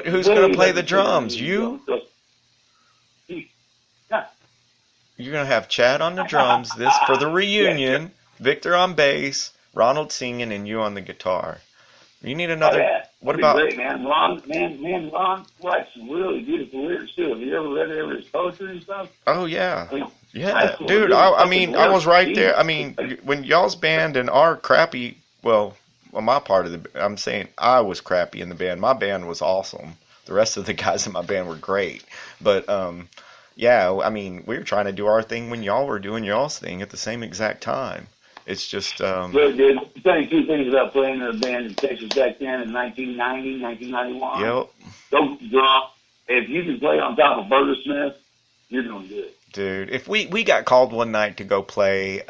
who's going to play the drums? You? You're going to have Chad on the drums this for the reunion, Victor on bass, Ronald singing, and you on the guitar. You need another... What about... Great, man. Ron writes some really beautiful lyrics, too. Have you ever read any of his poetry and stuff? Oh, yeah. Yeah, dude, I mean, I was right there. I mean, when y'all's band and our crappy... Well, my part of the... I'm saying I was crappy in the band. My band was awesome. The rest of the guys in my band were great. But... yeah, I mean, we were trying to do our thing when y'all were doing y'all's thing at the same exact time. It's just... Look, dude, I'll tell you two things about playing in a band in Texas back then in 1990, 1991. Yep. Don't drop. If you can play on top of Burger Smith, you're doing good. Dude, if we got called one night to go play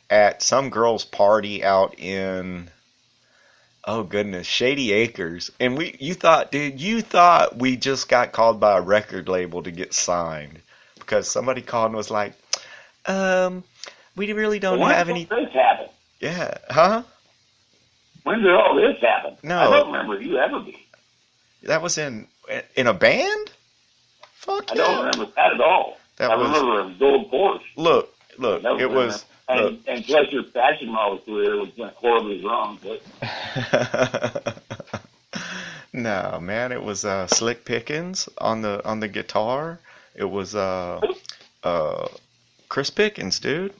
at some girl's party out in... Oh goodness, Shady Acres, and you thought we just got called by a record label to get signed because somebody called and was like, we really don't have any. When did this happen? Yeah, huh? When did all this happen? No, I don't remember you ever being. That was in a band. Fuck yeah. I don't remember that at all. I remember a gold Porsche. Look, it was. And plus your fashion model career went horribly wrong. But no, man, it was Slick Pickens on the guitar. It was Chris Pickens, dude.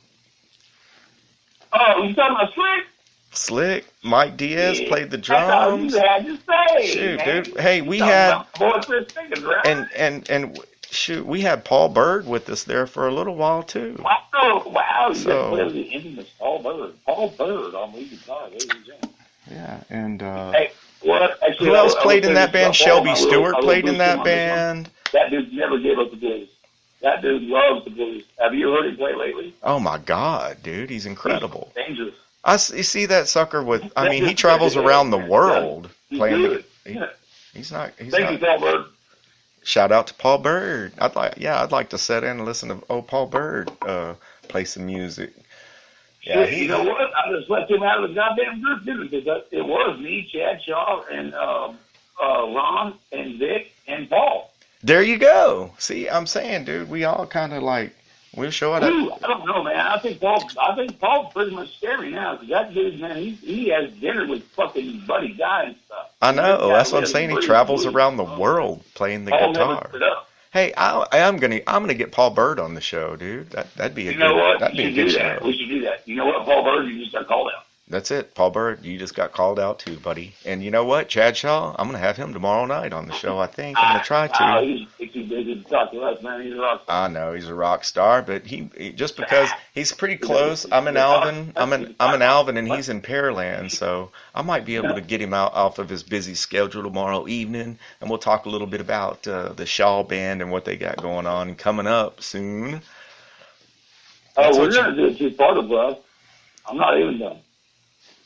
Oh, you talking about Slick? Slick. Mike Diaz played the That's all drums. you had to say. Shoot, man. dude. Hey, we you had boy Chris Pickens, right? and shoot, we had Paul Bird with us there for a little while too. Wow! So, you the infamous Paul Bird. Paul Bird on lead guitar, ladies and gentlemen. Yeah, and hey, actually, who else played in that band? Shelby Stewart played in that band. That dude never gave up the blues. That dude loves the blues. Have you heard him play lately? Oh my God, dude, he's incredible. He's dangerous. You see that sucker with? I mean, he travels around the world playing. He's not. Thank you, Paul Bird. Shout out to Paul Bird. I'd like to sit in and listen to Paul Bird play some music. Yeah, you know what? I just left him out of the goddamn group, didn't I? Because it was me, Chad Shaw, and Ron, and Vic, and Paul. There you go. See, I'm saying, dude, we all kind of like we'll show it. Ooh, I don't know, man. I think Paul pretty much scary now. Cause that dude, man, he has dinner with fucking Buddy Guy and stuff. I know. That's what I'm saying. He travels around the world playing the guitar. Hey, I'm gonna get Paul Bird on the show, dude. That'd be a good show. We should do that. You know what, Paul Bird, you just got called out. That's it, Paul Bird. You just got called out too, buddy. And you know what, Chad Shaw, I'm gonna have him tomorrow night on the show. I think I'm gonna try to. He's too busy to talk to us, man. He's a rock star. I know he's a rock star, but he just because he's pretty close. I'm in Alvin, and he's in Pearland, so I might be able to get him out off of his busy schedule tomorrow evening, and we'll talk a little bit about the Shaw Band and what they got going on coming up soon. We're gonna do a two-part of us. I'm not even done.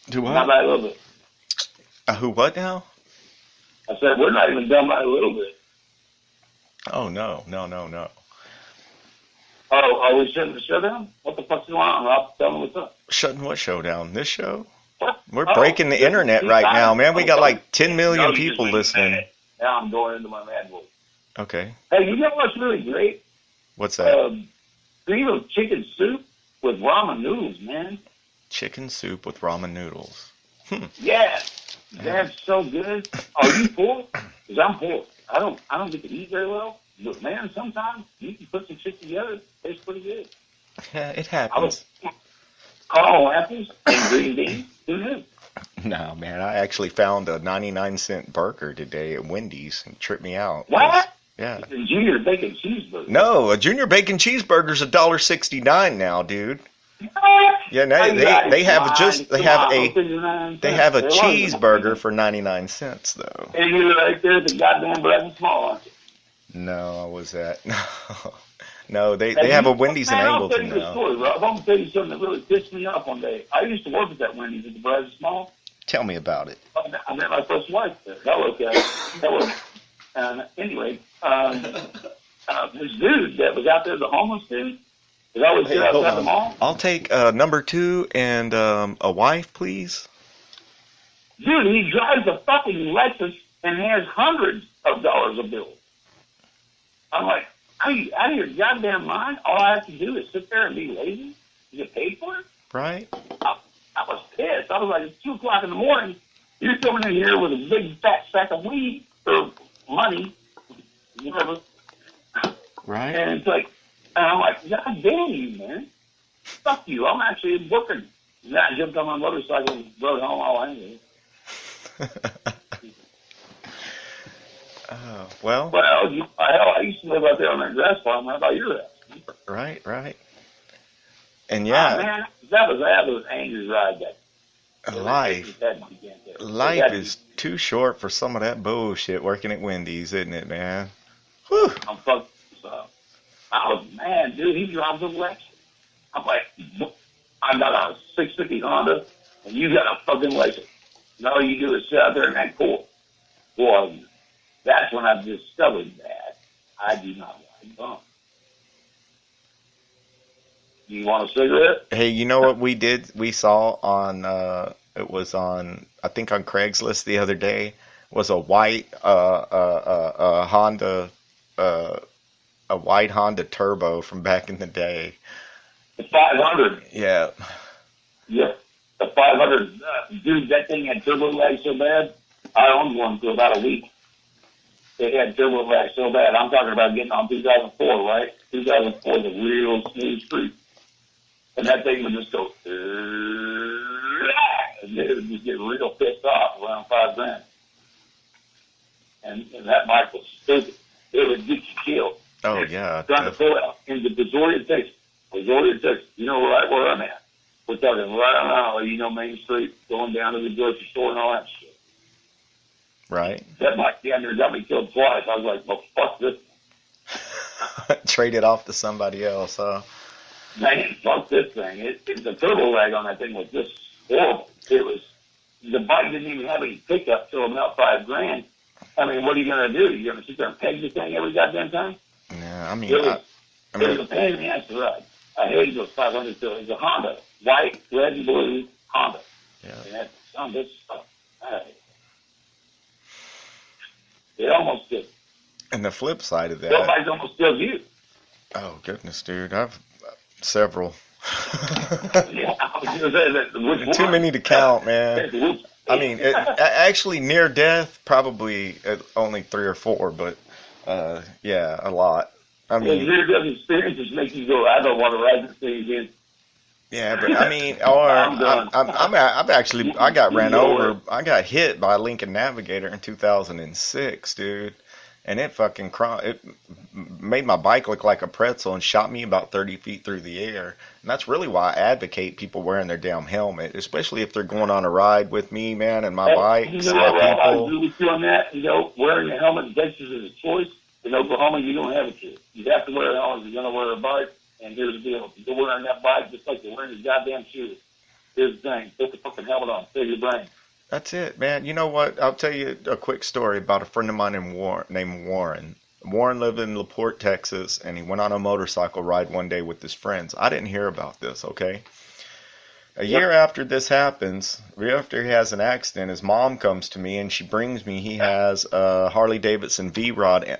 Do what? Not by a little bit. Who what now? I said we're not even done by a little bit. Oh no. Oh, are we shutting the show down? What the fuck's going on, Rob? Tell me what's up. Shutting what show down? This show? What? We're breaking the internet right now, man. We got like 10 million people listening. Now I'm going into my mad voice. Okay. Hey, you know what's really great? What's that? Cream of chicken soup with ramen noodles, man. Chicken soup with ramen noodles. Yeah, that's so good. Are you poor? Because I'm poor. I don't get to eat very well. But man, sometimes you can put some shit together. It tastes pretty good. Yeah, it happens. Caramel apples and green beans. Who knew? No, man. I actually found a 99-cent burger today at Wendy's and tripped me out. What? Yeah. It's a junior bacon cheeseburger. No, a junior bacon cheeseburger's $1.69 now, dude. Yeah, no, they have a cheeseburger for 99 cents though. And you're right there at the goddamn Breakfast Mall, aren't you? No, I was at no. They have a Wendy's in Angleton now. Story, Rob. I'm gonna tell you something that really pissed me off one day. I used to work at that Wendy's at the Breakfast Mall. Tell me about it. I met my first wife there. That was anyway. This dude that was out there, the homeless dude. Hey, outside the mall. I'll take number 2 and a wife, please. Dude, he drives a fucking Lexus and he has hundreds of dollars of bills. I'm like, are you out of your goddamn mind? All I have to do is sit there and be lazy to get paid for it? Right. I was pissed. I was like, it's 2 o'clock in the morning. You're coming in here with a big fat sack of weed or money, whatever. Right. And it's like, and I'm like, God damn you, man. Fuck you. I'm actually working. And I jumped on my motorcycle and rode home all angry. Well, hell, I used to live out there on that grass farm. How about your ass? Right. And yeah, man, that was an angry ride. Life is too short for some of that bullshit working at Wendy's, isn't it, man? Whew. I'm fucked up. I was mad, dude. He drives a Lexus. I'm like, I got a 650 Honda, and you got a fucking Lexus. And all you do is sit out there and act cool. Boy, that's when I discovered that I do not like bumps. You want a cigarette? Hey, you know what we did? We saw on, it was on, I think on Craigslist the other day, was a white Honda, a white Honda Turbo from back in the day. The 500. Yeah. Yep. The 500. Dude, that thing had turbo lag so bad, I owned one for about a week. It had turbo lag so bad. I'm talking about getting on 2004, right? 2004 is a real smooth street. And that thing would just go, and it would just get real pissed off around $5,000. And that bike was stupid. It would get you killed. Oh, yeah. Trying to pull out into Brazoria, Texas. Brazoria, Texas. You know right where I'm at. We're talking right on Main Street, going down to the grocery store and all that shit. Right. That bike down there got me killed twice. I was like, well, fuck this. Trade it off to somebody else, huh? Man, fuck this thing. The turbo lag on that thing was just horrible. The bike didn't even have any pickup till about $5,000. I mean, what are you going to do? You going to sit there and peg the thing every goddamn time? Yeah, I mean, it was a pain in the ass to ride. I hated those 500 still. It was a Honda. White, red, and blue Honda. Yeah. And that's some of this stuff. It almost did. And the flip side of that. Somebody's almost still you. Oh, goodness, dude. I've several. Yeah, I was going to say that. Too many to count, man. I mean, actually, near death, probably only 3 or 4, but yeah, a lot. I mean, near death experiences make you go, I don't want to ride this thing again. Yeah, but I mean, or I got ran over. I got hit by a Lincoln Navigator in 2006, dude. And it fucking it made my bike look like a pretzel and shot me about 30 feet through the air. And that's really why I advocate people wearing their damn helmet, especially if they're going on a ride with me, man, and my bike. You know what, Rob, I agree with you on that. Wearing a helmet in Texas is a choice. In Oklahoma, you don't have a choice. You have to wear a helmet if you're going to wear a bike. And here's the deal. If you're wearing that bike just like you're wearing your goddamn shoes, here's the thing. Put the fucking helmet on. Save your brain. That's it, man. You know what? I'll tell you a quick story about a friend of mine named Warren. Warren lived in LaPorte, Texas, and he went on a motorcycle ride one day with his friends. I didn't hear about this, okay? A year after this happens, after he has an accident, his mom comes to me and she brings me, he has a Harley-Davidson V-Rod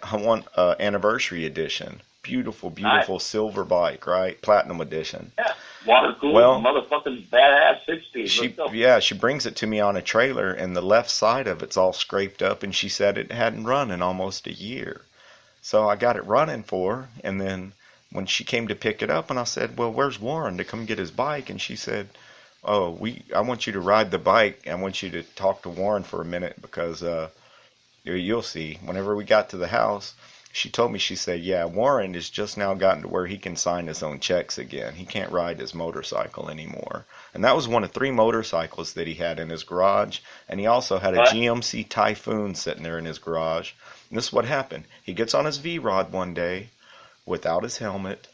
anniversary edition. Beautiful, beautiful silver bike, right? Platinum edition. Yeah. Water cooled, motherfucking badass 60s. She brings it to me on a trailer, and the left side of it's all scraped up, and she said it hadn't run in almost a year. So I got it running for her, and then when she came to pick it up, and I said, well, where's Warren to come get his bike? And she said, oh, I want you to ride the bike. I want you to talk to Warren for a minute because you'll see. Whenever we got to the house, she told me, she said, yeah, Warren has just now gotten to where he can sign his own checks again. He can't ride his motorcycle anymore. And that was one of 3 motorcycles that he had in his garage. And he also had a GMC Typhoon sitting there in his garage. And this is what happened. He gets on his V-Rod one day without his helmet.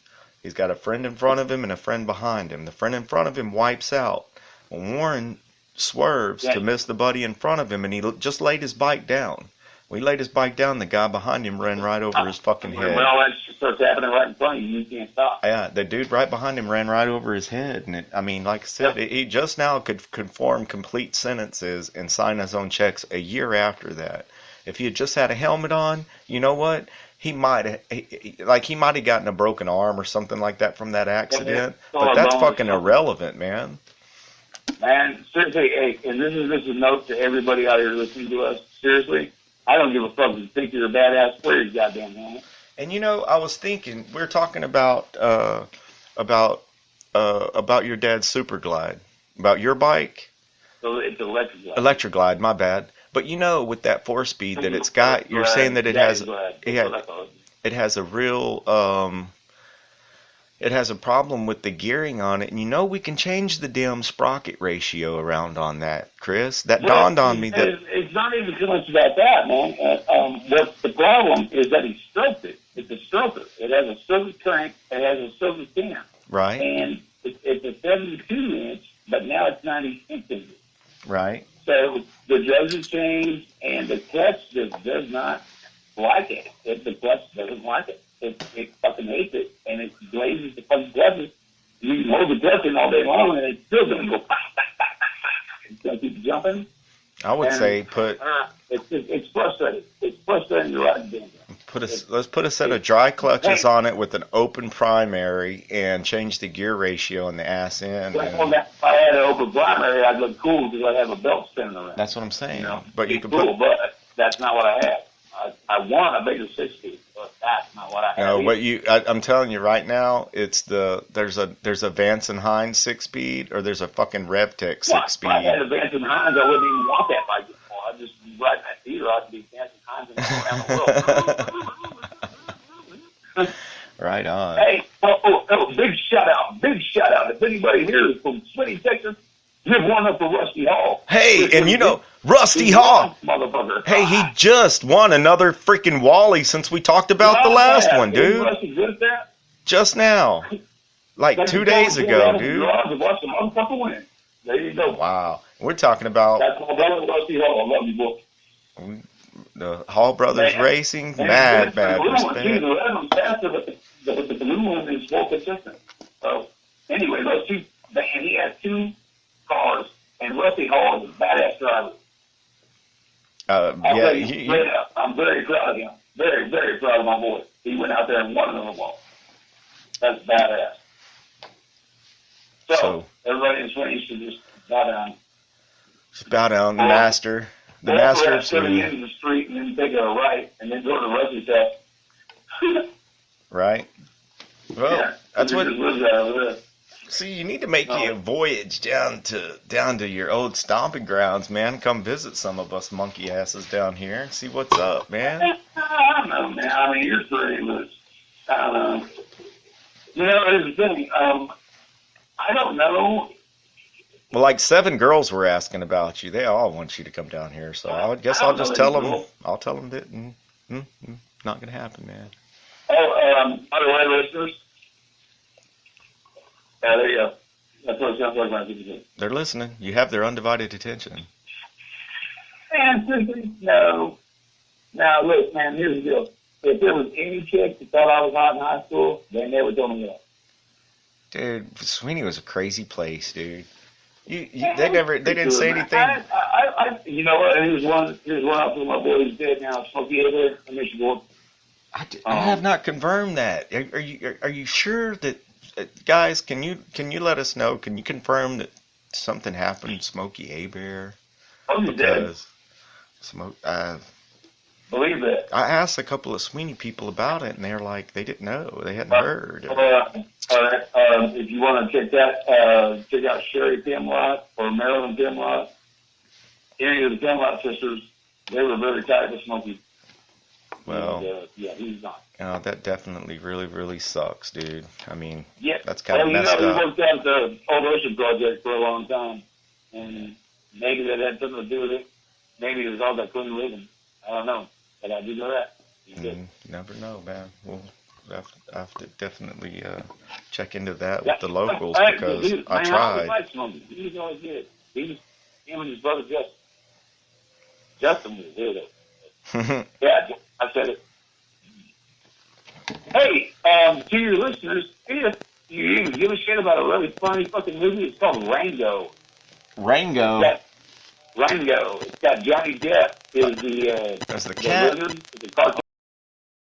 He's got a friend in front of him and a friend behind him. The friend in front of him wipes out. Well, Warren swerves to miss the buddy in front of him, and he just laid his bike down. When he laid his bike down, the guy behind him ran right over his fucking head. When all that shit starts happening right in front of you, you can't stop. Yeah, the dude right behind him ran right over his head. And like I said, he just now could form complete sentences and sign his own checks a year after that. If he had just had a helmet on, you know what? He might have gotten a broken arm or something like that from that accident. But that's fucking irrelevant, man. Man, seriously, hey, and this is a note to everybody out here listening to us. Seriously, I don't give a fuck if you think you're a badass player, you goddamn man. And you know, I was thinking, we were talking about your dad's Super Glide, about your bike. So it's electric glide. Electric Glide, my bad. But you know, with that 4-speed that it's got, you're saying that it has a real it has a problem with the gearing on it, and you know we can change the damn sprocket ratio around on that, Chris. That dawned on me that it's not even so much about that, man. The problem is that he stroked it. It's a stroker. It has a silver crank. It has a silver stem. Right. And it's a 72-inch, but now it's 96 inches. Right. So the drugs have changed, and the clutch just does not like it. The clutch doesn't like it. It fucking hates it, and it blazes the fucking clutches. You can hold the clutch in all day long, and it's still going to go. It's going to keep jumping. I would say put. It's frustrating. It's frustrating to ride the damn thing. Let's put a set of dry clutches on it with an open primary and change the gear ratio and the ass end. Well, if I had an open primary, I'd look cool because I'd have a belt spinning around. That's what I'm saying. You know, but you can cool, but that's not what I have. I want a bigger 6-speed, but that's not what I have. No, I'm telling you right now, it's there's a Vance and Hines 6-speed, or there's a fucking RevTech 6-speed. If I had a Vance and Hines, I wouldn't even want that bike anymore. I'd just ride my feet, or I'd be Vance and Hines and go around the world. Right on. Hey, big shout out. If anybody here is from Smitty, Texas, give one up for Rusty Hall. Hey, and you know, Rusty Hall. Motherfucker. Hey, he just won another freaking Wally since we talked about the last one, dude. Is Rusty good at that? Just now. Like 2 days ago, dude. Watch the motherfucker win. There you go. Wow. We're talking about... That's my brother, Rusty Hall. I love you, boy. The Hall Brothers Racing, mad respect. Faster, but the blue one is more consistent. So, anyway, those two, and he has 2 cars, and Rusty Hall is a badass driver. I'm very proud of him. Very, very proud of my boy. He went out there and won them all. That's badass. So everybody in the swing should just bow down. Just bow down, the master. The master of swinging. Into the street and then take a right and then go to Rusty's house. Right. Well, yeah, that's what. See, you need to make you a voyage down to your old stomping grounds, man. Come visit some of us monkey asses down here and see what's up, man. I don't know, man. I mean, you're pretty much. I don't know. You know, there's the thing. I don't know. Well, like 7 girls were asking about you. They all want you to come down here, so I guess I'll just tell them. I'll tell them that not gonna happen, man. Oh, by the way, listeners. Yeah, there you go. That's what it sounds like when I think of it. They're listening. You have their undivided attention. Man, seriously, no. Now, look, man, here's the deal. If there was any chick that thought I was hot in high school, they never told me that. Dude, Sweeney was a crazy place, dude. They didn't say anything. You know what? Here's one out for my boy who's dead now. Smokey over in Michigan. I have not confirmed that. Are you sure that? Guys, can you let us know? Can you confirm that something happened to Smokey Abear? Oh, you did? Believe it. I asked a couple of Sweeney people about it, and they're like, they didn't know. They hadn't heard. If you want to check that, check out Sherry Timlot or Marilyn Timlot. Any of the Timlot sisters, they were very tight with Smokey. Well, yeah, he's not. That definitely really, really sucks, dude. I mean, yeah. That's kind of messed up. We worked out the Old Ocean Project for a long time, and maybe that had something to do with it. Maybe it was all that clean living. I don't know, but I do know that. You never know, man. We'll have to definitely check into that with the locals because I tried. He was always good. Him and his brother Justin was good. Yeah, I said it. Hey, to your listeners, if you even give a shit about a really funny fucking movie, it's called Rango. Rango? Yeah. Rango. It's got Johnny Depp is the That's the cat. lizard, the cartoon.